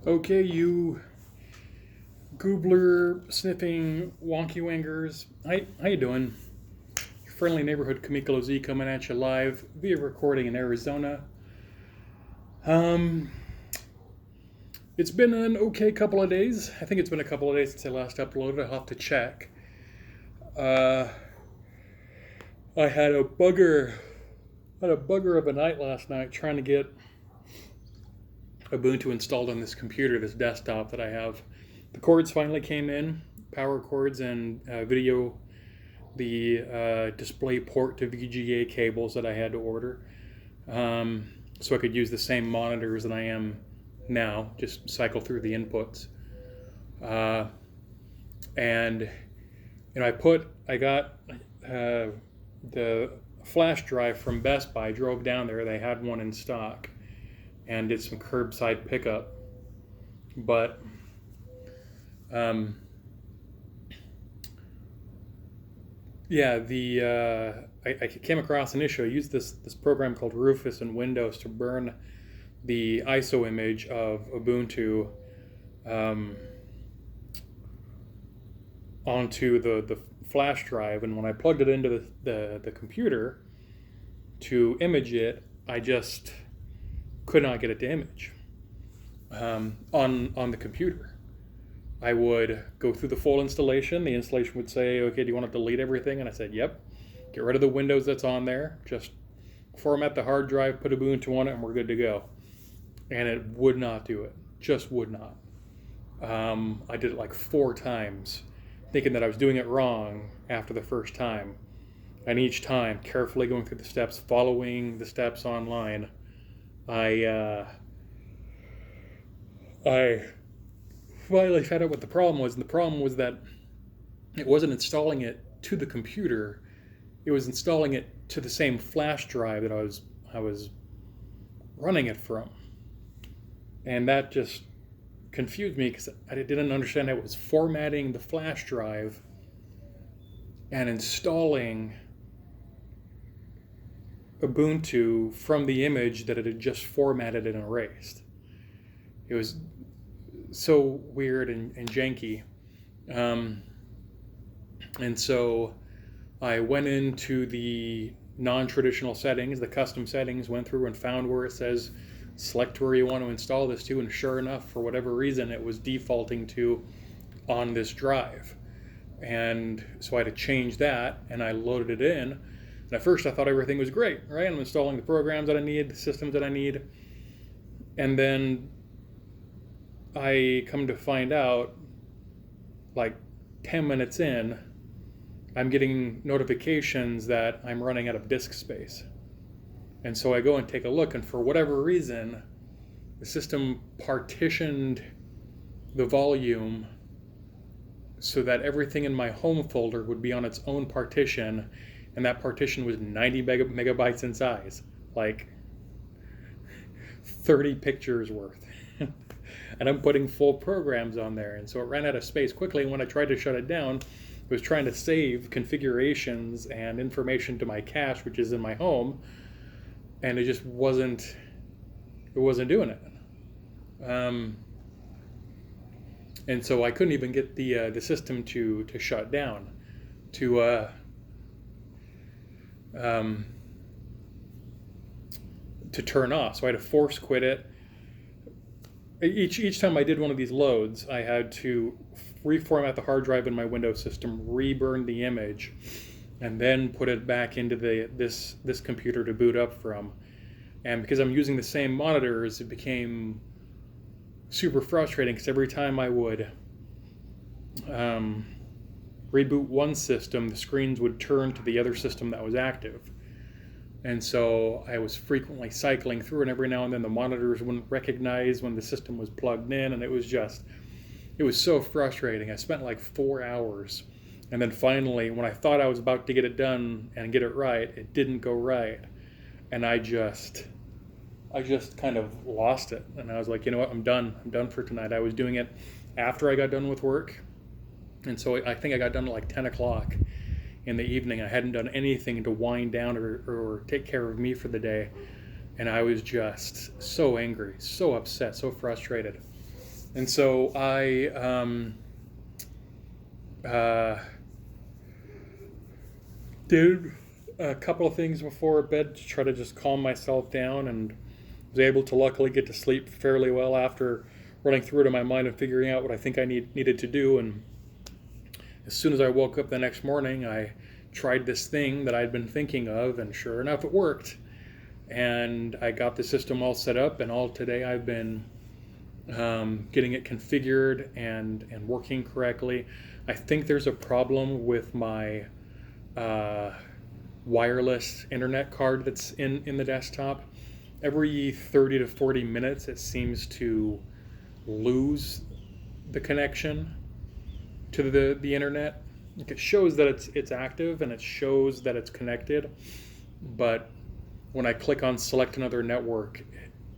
Okay, you goobler sniffing wonky wangers. How you doing? Your friendly neighborhood Kamiko Z coming at you live via recording in Arizona. Um, it's been an okay couple of days. I think it's been a couple of days since I last uploaded. I'll have to check. Uh, I had a bugger of a night last night trying to get Ubuntu installed on this computer, this desktop that I have. The cords finally came in, power cords and video, the display port to VGA cables that I had to order, so I could use the same monitors that I am now, just cycle through the inputs. Uh, and I got the flash drive from Best Buy. Drove down there; they had one in stock, and did some curbside pickup. But um, yeah, I came across an issue. I used this program called Rufus in Windows to burn the ISO image of Ubuntu um, onto the flash drive, and when I plugged it into the computer to image it, I just could not get it to image on the computer. I would go through the full installation. The installation would say, okay, do you want to delete everything? And I said, yep. Get rid of the Windows that's on there. Just format the hard drive, put Ubuntu on it, and we're good to go. And it would not do it. Just would not. I did it like 4 times, thinking that I was doing it wrong after the first time. And each time, carefully going through the steps, following the steps online, I finally found out what the problem was. And the problem was that it wasn't installing it to the computer; it was installing it to the same flash drive that I was running it from, and that just confused me because I didn't understand how it was formatting the flash drive and installing Ubuntu from the image that it had just formatted and erased. It was so weird and janky. Um, and so I went into the non-traditional settings, the custom settings, went through and found where it says select where you want to install this to, and sure enough, for whatever reason, it was defaulting to on this drive. And so I had to change that, and I loaded it in. And at first I thought everything was great, right? I'm installing the programs that I need, the systems that I need. And then I come to find out, like 10 minutes in, I'm getting notifications that I'm running out of disk space. And so I go and take a look, and for whatever reason, the system partitioned the volume so that everything in my home folder would be on its own partition, and that partition was 90 megabytes in size, like 30 pictures worth. And I'm putting full programs on there, and so it ran out of space quickly. And when I tried to shut it down, it was trying to save configurations and information to my cache, which is in my home, and it just wasn't doing it. And so I couldn't even get the system to shut down, to turn off. So I had to force quit it. Each time I did one of these loads, I had to reformat the hard drive in my Windows system, reburn the image, and then put it back into this computer to boot up from. And because I'm using the same monitors, it became super frustrating because every time I would reboot one system, the screens would turn to the other system that was active. And so I was frequently cycling through, and every now and then the monitors wouldn't recognize when the system was plugged in, and it was so frustrating. I spent like 4 hours, and then finally, when I thought I was about to get it done and get it right, it didn't go right, and I just kind of lost it. And I was like, you know what, I'm done for tonight. I was doing it after I got done with work, and so I think I got done at like 10 o'clock in the evening. I hadn't done anything to wind down or take care of me for the day, and I was just so angry, so upset, so frustrated. And so I did a couple of things before bed to try to just calm myself down, and was able to luckily get to sleep fairly well after running through it in my mind and figuring out what I think I needed to do. And as soon as I woke up the next morning, I tried this thing that I'd been thinking of, and sure enough, it worked. And I got the system all set up, and all today I've been getting it configured and working correctly. I think there's a problem with my wireless internet card that's in the desktop. Every 30 to 40 minutes, it seems to lose the connection to the internet. It shows that it's active and it shows that it's connected, but when I click on select another network,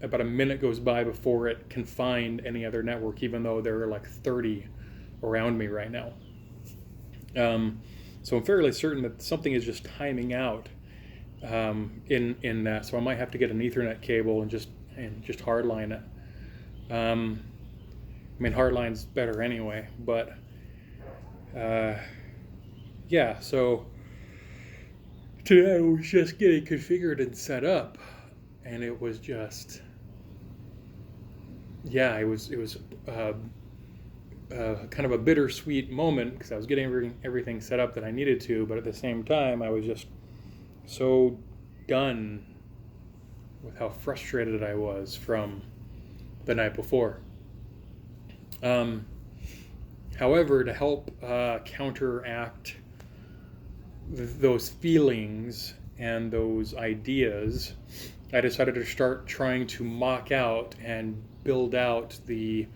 about a minute goes by before it can find any other network, even though there are like 30 around me right now. So I'm fairly certain that something is just timing out in that. So I might have to get an Ethernet cable and just hardline it. I mean, hardline's better anyway, but yeah. So today I was just getting configured and set up, and it was just, yeah, it was kind of a bittersweet moment because I was getting everything set up that I needed to, but at the same time I was just so done with how frustrated I was from the night before. However, to help counteract those feelings and those ideas, I decided to start trying to mock out and build out the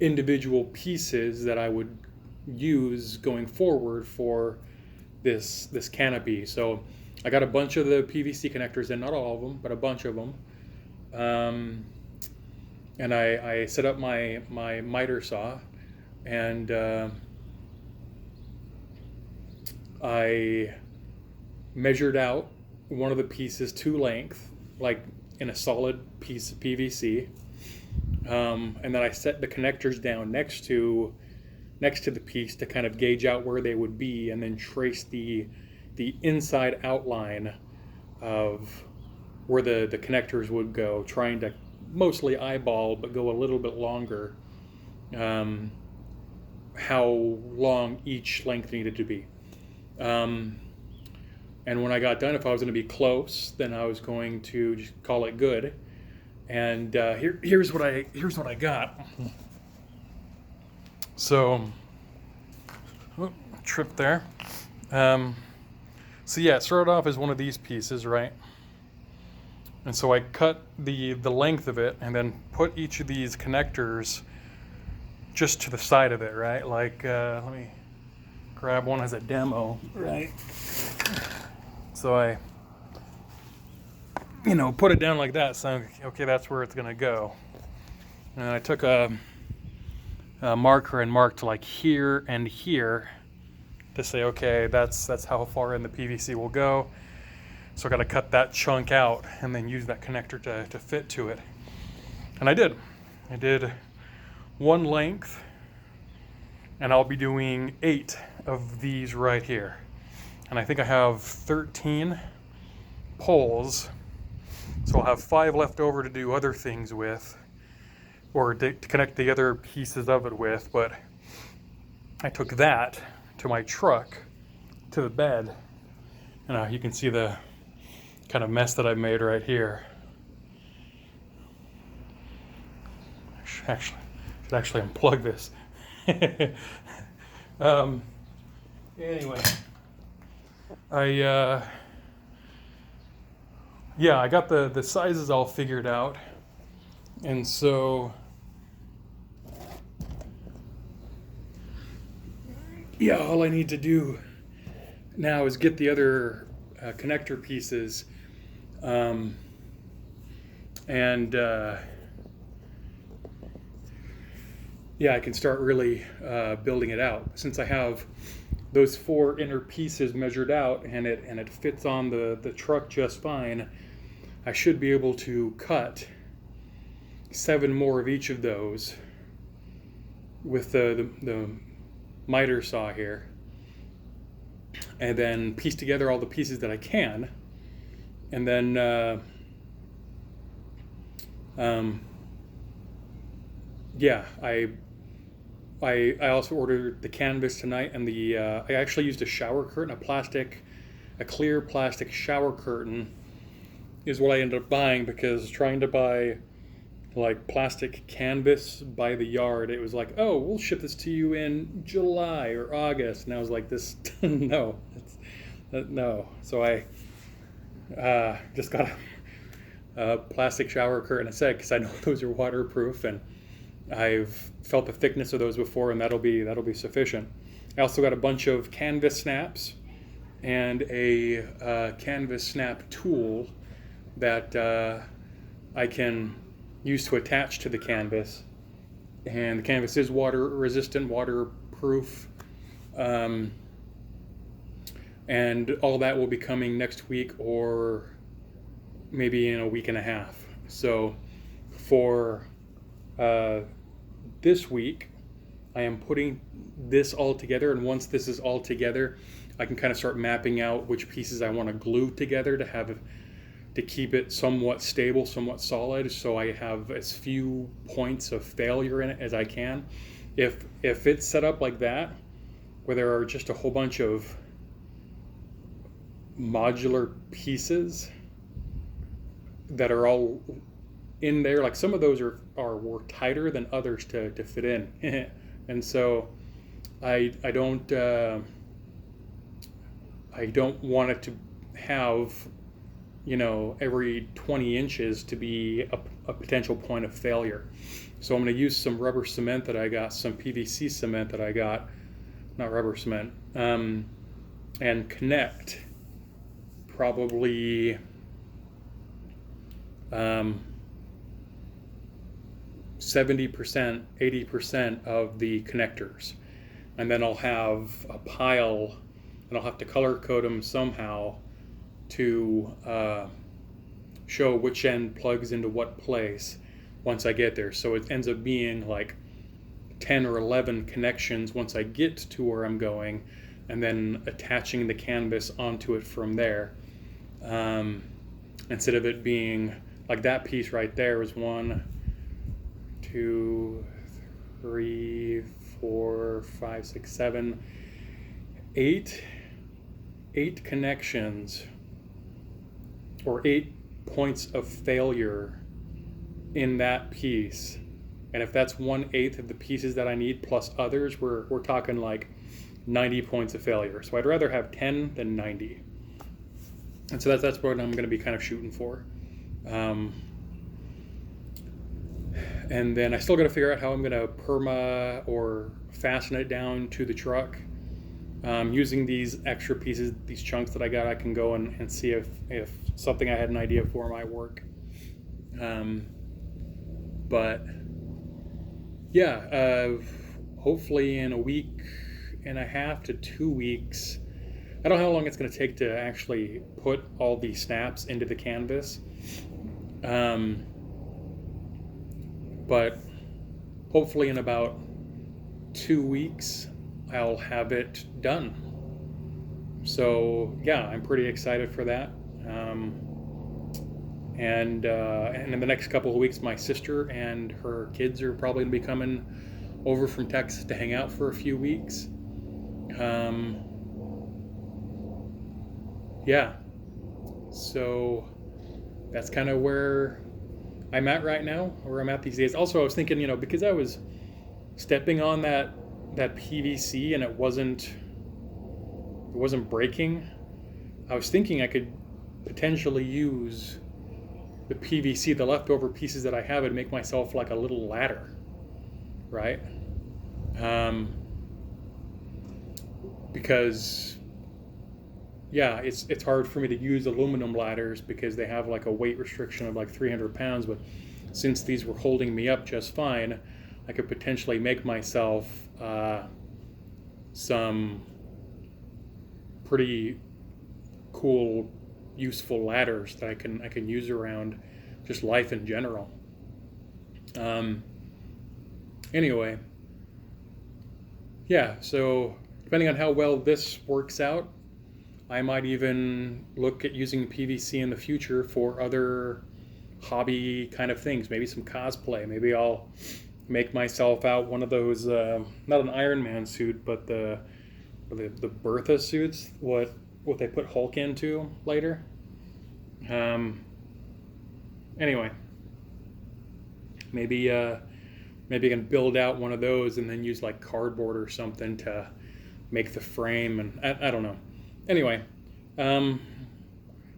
individual pieces that I would use going forward for this canopy. So I got a bunch of the PVC connectors in, not all of them, but a bunch of them. And I set up my miter saw, and I measured out one of the pieces to length, like in a solid piece of PVC. And then I set the connectors down next to the piece to kind of gauge out where they would be, and then trace the inside outline of where the connectors would go, trying to mostly eyeball but go a little bit longer, how long each length needed to be. And when I got done, if I was going to be close, then I was going to just call it good. And here's what I got. So, trip there. So yeah, it started off as one of these pieces, right? And so I cut the length of it and then put each of these connectors just to the side of it, right? Like, let me grab one as a demo, right? So I, put it down like that, so okay, that's where it's gonna go. And I took a marker and marked like here and here to say, okay, that's how far in the PVC will go. So I got to cut that chunk out and then use that connector to fit to it. And I did one length, and I'll be doing 8 of these right here. And I think I have 13 poles, so I'll have 5 left over to do other things with, or to connect the other pieces of it with. But I took that to my truck, to the bed, and you can see the kind of mess that I made right here. Should actually unplug this. Anyway, I got the sizes all figured out, and so yeah, all I need to do now is get the other connector pieces, I can start really building it out. Since I have those 4 inner pieces measured out and it fits on the truck just fine, I should be able to cut 7 more of each of those with the miter saw here, and then piece together all the pieces that I can, and then yeah, I also ordered the canvas tonight, and I actually used a shower curtain, a clear plastic shower curtain is what I ended up buying, because trying to buy like plastic canvas by the yard, it was like, oh, we'll ship this to you in July or August, and I was like, this no, no. So I just got a plastic shower curtain instead, because I know those are waterproof, and I've felt the thickness of those before, and that'll be sufficient. I also got a bunch of canvas snaps and a canvas snap tool that I can use to attach to the canvas. And the canvas is water resistant, waterproof, and all that will be coming next week, or maybe in a week and a half. So for this week, I am putting this all together, and once this is all together, I can kind of start mapping out which pieces I want to glue together to keep it somewhat stable, somewhat solid, so I have as few points of failure in it as I can. If it's set up like that, where there are just a whole bunch of modular pieces that are all in there, like some of those were tighter than others to fit in, and so I don't want it to have, every 20 inches to be a potential point of failure. So I'm going to use some rubber cement that I got, some PVC cement that I got, not rubber cement, and connect probably 70%, 80% of the connectors. And then I'll have a pile, and I'll have to color code them somehow to show which end plugs into what place once I get there. So it ends up being like 10 or 11 connections once I get to where I'm going, and then attaching the canvas onto it from there. Instead of it being like that piece right there was 1, 2, 3, 4, 5, 6, 7, 8 connections, or 8 points of failure in that piece. And if that's 1/8 of the pieces that I need plus others, we're talking like 90 points of failure. So I'd rather have 10 than 90. And so that's what I'm going to be kind of shooting for. And then I still got to figure out how I'm going to perma or fasten it down to the truck. Using these extra pieces, these chunks that I got, I can go and see if something I had an idea for might work. But yeah, hopefully in a week and a half to 2 weeks, I don't know how long it's going to take to actually put all these snaps into the canvas. But hopefully in about 2 weeks, I'll have it done. So yeah, I'm pretty excited for that. And in the next couple of weeks, my sister and her kids are probably going to be coming over from Texas to hang out for a few weeks. Yeah, so that's kind of where I'm at right now, where I'm at these days. Also, I was thinking, because I was stepping on that PVC and it wasn't breaking, I was thinking I could potentially use the PVC, the leftover pieces that I have, and make myself like a little ladder, right? Because yeah, it's hard for me to use aluminum ladders because they have like a weight restriction of like 300 pounds, but since these were holding me up just fine, I could potentially make myself some pretty cool, useful ladders that I can use around just life in general. Anyway, yeah, so depending on how well this works out, I might even look at using PVC in the future for other hobby kind of things. Maybe some cosplay. Maybe I'll make myself out one of those, not an Iron Man suit, but the Bertha suits. What they put Hulk into later. Um, anyway, maybe maybe I can build out one of those and then use like cardboard or something to make the frame. And I don't know. Anyway, um,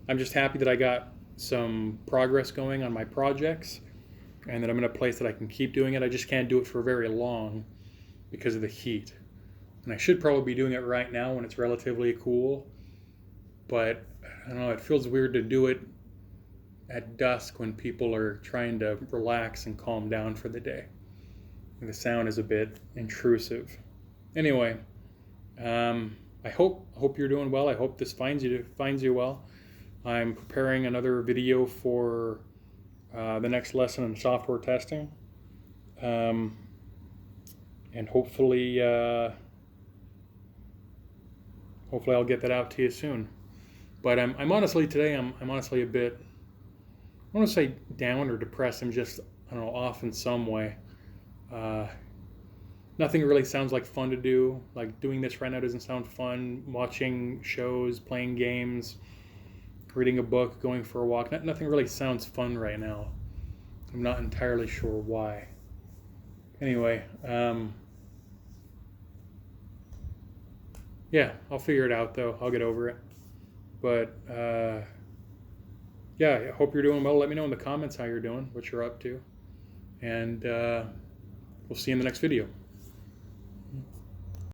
I'm just happy that I got some progress going on my projects and that I'm in a place that I can keep doing it. I just can't do it for very long because of the heat. And I should probably be doing it right now when it's relatively cool. But I don't know, it feels weird to do it at dusk when people are trying to relax and calm down for the day. And the sound is a bit intrusive. Anyway, I hope you're doing well. I hope this finds you well. I'm preparing another video for the next lesson in software testing, and hopefully I'll get that out to you soon. But I'm honestly today I'm honestly a bit, I don't want to say down or depressed. I'm just, I don't know, off in some way. Nothing really sounds like fun to do. Like doing this right now doesn't sound fun. Watching shows, playing games, reading a book, going for a walk. Nothing really sounds fun right now. I'm not entirely sure why. Anyway, yeah, I'll figure it out though. I'll get over it. But yeah, I hope you're doing well. Let me know in the comments how you're doing, what you're up to. And we'll see you in the next video.